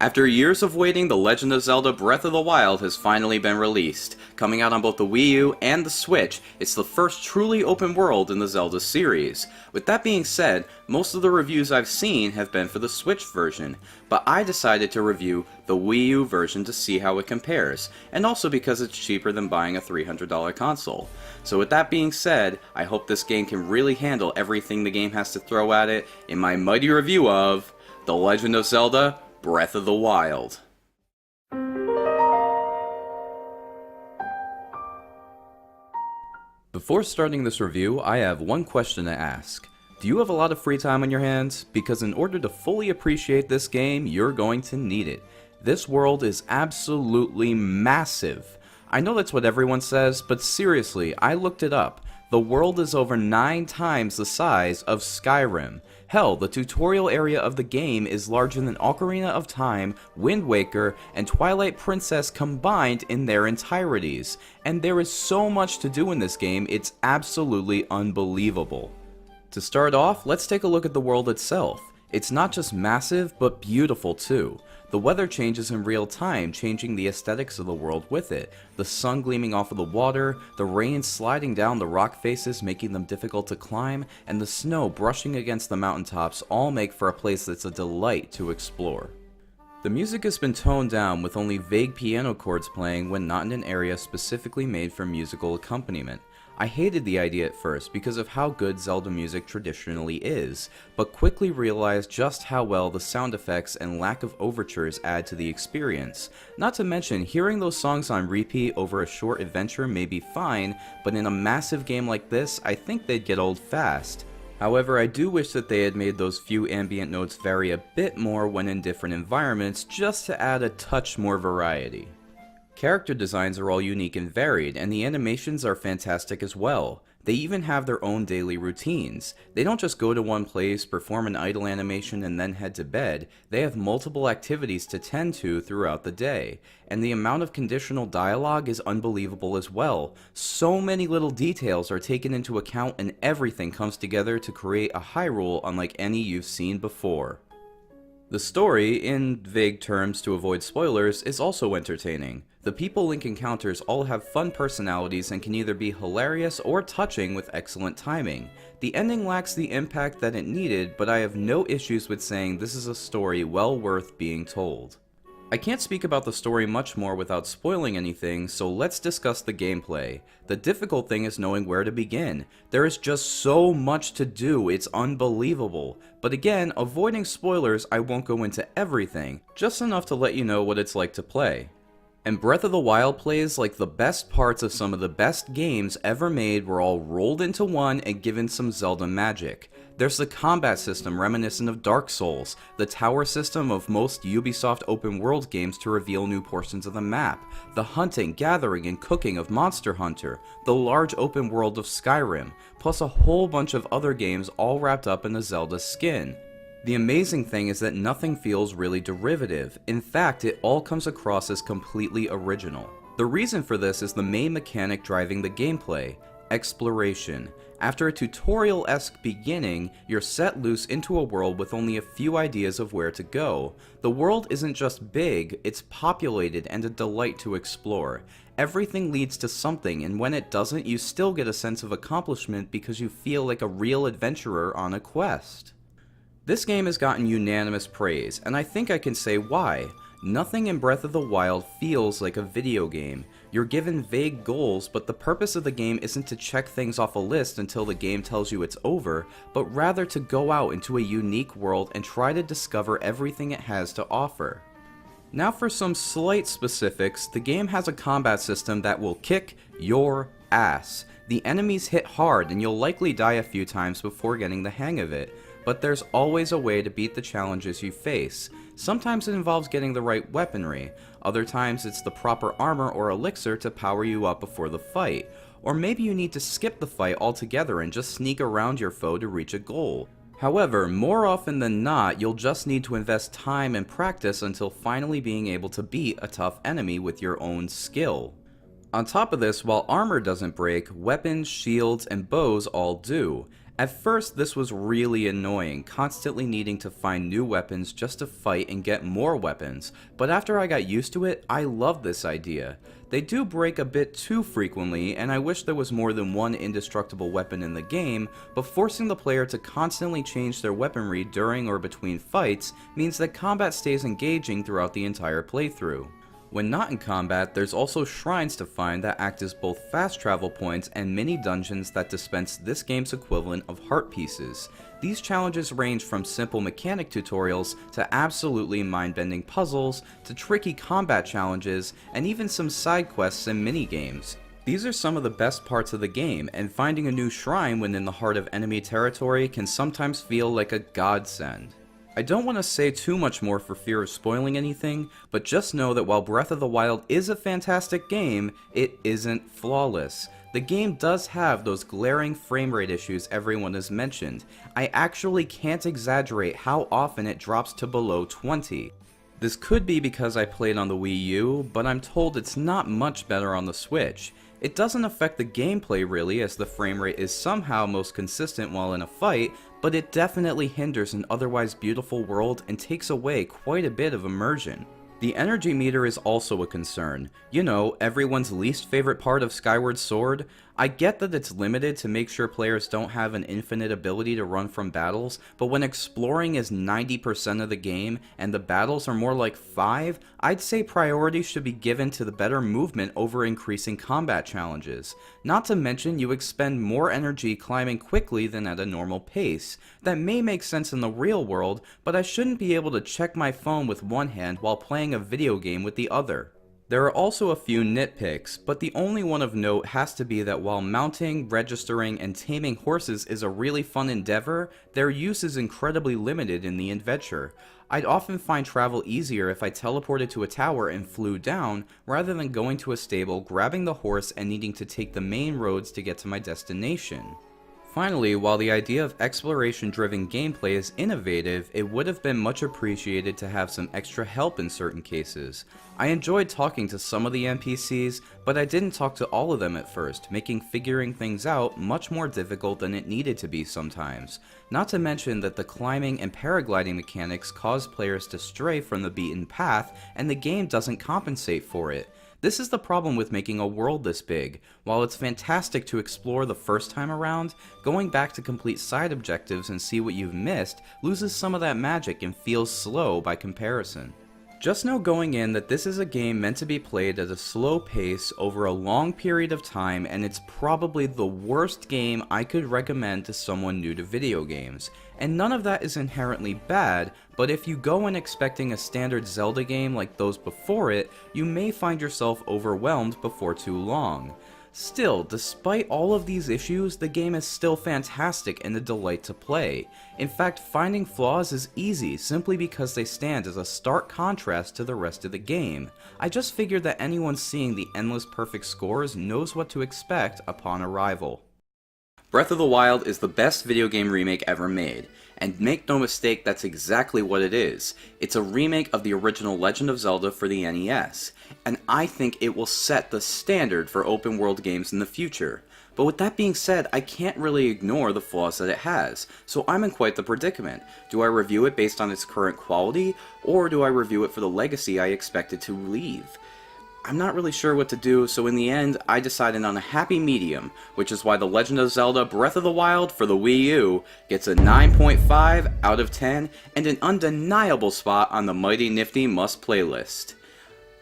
After years of waiting, The Legend of Zelda Breath of the Wild has finally been released. Coming out on both the Wii U and the Switch, it's the first truly open world in the Zelda series. With that being said, most of the reviews I've seen have been for the Switch version, but I decided to review the Wii U version to see how it compares, and also because it's cheaper than buying a $300 console. So with that being said, I hope this game can really handle everything the game has to throw at it in my mighty review of The Legend of Zelda Breath of the Wild. Before starting this review, I have one question to ask. Do you have a lot of free time on your hands? Because in order to fully appreciate this game, you're going to need it. This world is absolutely massive. I know that's what everyone says, but seriously, I looked it up. The world is over 9 times the size of Skyrim. Hell, the tutorial area of the game is larger than Ocarina of Time, Wind Waker, and Twilight Princess combined in their entireties. And there is so much to do in this game, it's absolutely unbelievable. To start off, let's take a look at the world itself. It's not just massive, but beautiful too. The weather changes in real time, changing the aesthetics of the world with it. The sun gleaming off of the water, the rain sliding down the rock faces making them difficult to climb, and the snow brushing against the mountaintops all make for a place that's a delight to explore. The music has been toned down with only vague piano chords playing when not in an area specifically made for musical accompaniment. I hated the idea at first because of how good Zelda music traditionally is, but quickly realized just how well the sound effects and lack of overtures add to the experience. Not to mention, hearing those songs on repeat over a short adventure may be fine, but in a massive game like this, I think they'd get old fast. However, I do wish that they had made those few ambient notes vary a bit more when in different environments, just to add a touch more variety. Character designs are all unique and varied, and the animations are fantastic as well. They even have their own daily routines. They don't just go to one place, perform an idle animation, and then head to bed. They have multiple activities to tend to throughout the day. And the amount of conditional dialogue is unbelievable as well. So many little details are taken into account and everything comes together to create a Hyrule unlike any you've seen before. The story, in vague terms to avoid spoilers, is also entertaining. The people Link encounters all have fun personalities and can either be hilarious or touching with excellent timing. The ending lacks the impact that it needed, but I have no issues with saying this is a story well worth being told. I can't speak about the story much more without spoiling anything, so let's discuss the gameplay. The difficult thing is knowing where to begin. There is just so much to do, it's unbelievable. But again, avoiding spoilers, I won't go into everything, just enough to let you know what it's like to play. And Breath of the Wild plays like the best parts of some of the best games ever made were all rolled into one and given some Zelda magic. There's the combat system reminiscent of Dark Souls, the tower system of most Ubisoft open world games to reveal new portions of the map, the hunting, gathering, and cooking of Monster Hunter, the large open world of Skyrim, plus a whole bunch of other games all wrapped up in a Zelda skin. The amazing thing is that nothing feels really derivative. In fact, it all comes across as completely original. The reason for this is the main mechanic driving the gameplay: exploration. After a tutorial-esque beginning, you're set loose into a world with only a few ideas of where to go. The world isn't just big, it's populated and a delight to explore. Everything leads to something, and when it doesn't, you still get a sense of accomplishment because you feel like a real adventurer on a quest. This game has gotten unanimous praise, and I think I can say why. Nothing in Breath of the Wild feels like a video game. You're given vague goals, but the purpose of the game isn't to check things off a list until the game tells you it's over, but rather to go out into a unique world and try to discover everything it has to offer. Now for some slight specifics, the game has a combat system that will kick your ass. The enemies hit hard and you'll likely die a few times before getting the hang of it. But there's always a way to beat the challenges you face. Sometimes it involves getting the right weaponry, other times it's the proper armor or elixir to power you up before the fight, or maybe you need to skip the fight altogether and just sneak around your foe to reach a goal. However, more often than not, you'll just need to invest time and practice until finally being able to beat a tough enemy with your own skill. On top of this, while armor doesn't break, weapons, shields, and bows all do. At first, this was really annoying, constantly needing to find new weapons just to fight and get more weapons, but after I got used to it, I love this idea. They do break a bit too frequently, and I wish there was more than one indestructible weapon in the game, but forcing the player to constantly change their weaponry during or between fights means that combat stays engaging throughout the entire playthrough. When not in combat, there's also shrines to find that act as both fast travel points and mini dungeons that dispense this game's equivalent of heart pieces. These challenges range from simple mechanic tutorials to absolutely mind-bending puzzles to tricky combat challenges and even some side quests and mini-games. These are some of the best parts of the game, and finding a new shrine when in the heart of enemy territory can sometimes feel like a godsend. I don't want to say too much more for fear of spoiling anything, but just know that while Breath of the Wild is a fantastic game, it isn't flawless. The game does have those glaring frame rate issues everyone has mentioned. I actually can't exaggerate how often it drops to below 20. This could be because I played on the Wii U, but I'm told it's not much better on the Switch. It doesn't affect the gameplay really, as the frame rate is somehow most consistent while in a fight, but it definitely hinders an otherwise beautiful world and takes away quite a bit of immersion. The energy meter is also a concern. You know, everyone's least favorite part of Skyward Sword. I get that it's limited to make sure players don't have an infinite ability to run from battles, but when exploring is 90% of the game and the battles are more like 5, I'd say priority should be given to the better movement over increasing combat challenges. Not to mention you expend more energy climbing quickly than at a normal pace. That may make sense in the real world, but I shouldn't be able to check my phone with one hand while playing a video game with the other. There are also a few nitpicks, but the only one of note has to be that while mounting, registering, and taming horses is a really fun endeavor, their use is incredibly limited in the adventure. I'd often find travel easier if I teleported to a tower and flew down, rather than going to a stable, grabbing the horse, and needing to take the main roads to get to my destination. Finally, while the idea of exploration-driven gameplay is innovative, it would have been much appreciated to have some extra help in certain cases. I enjoyed talking to some of the NPCs, but I didn't talk to all of them at first, making figuring things out much more difficult than it needed to be sometimes. Not to mention that the climbing and paragliding mechanics cause players to stray from the beaten path, and the game doesn't compensate for it. This is the problem with making a world this big. While it's fantastic to explore the first time around, going back to complete side objectives and see what you've missed loses some of that magic and feels slow by comparison. Just know going in that this is a game meant to be played at a slow pace over a long period of time, and it's probably the worst game I could recommend to someone new to video games. And none of that is inherently bad, but if you go in expecting a standard Zelda game like those before it, you may find yourself overwhelmed before too long. Still, despite all of these issues, the game is still fantastic and a delight to play. In fact, finding flaws is easy simply because they stand as a stark contrast to the rest of the game. I just figured that anyone seeing the endless perfect scores knows what to expect upon arrival. Breath of the Wild is the best video game remake ever made, and make no mistake, that's exactly what it is. It's a remake of the original Legend of Zelda for the NES, and I think it will set the standard for open world games in the future. But with that being said, I can't really ignore the flaws that it has, so I'm in quite the predicament. Do I review it based on its current quality, or do I review it for the legacy I expect it to leave? I'm not really sure what to do, so in the end, I decided on a happy medium, which is why The Legend of Zelda Breath of the Wild for the Wii U gets a 9.5 out of 10 and an undeniable spot on the MightyNifty Must playlist.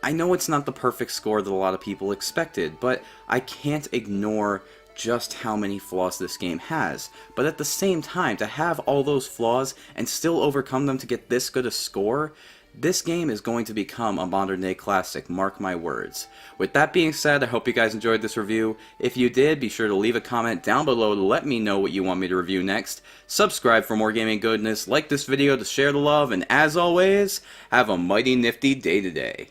I know it's not the perfect score that a lot of people expected, but I can't ignore just how many flaws this game has. But at the same time, to have all those flaws and still overcome them to get this good a score, this game is going to become a modern-day classic, mark my words. With that being said, I hope you guys enjoyed this review. If you did, be sure to leave a comment down below to let me know what you want me to review next. Subscribe for more gaming goodness, like this video to share the love, and as always, have a mighty nifty day today.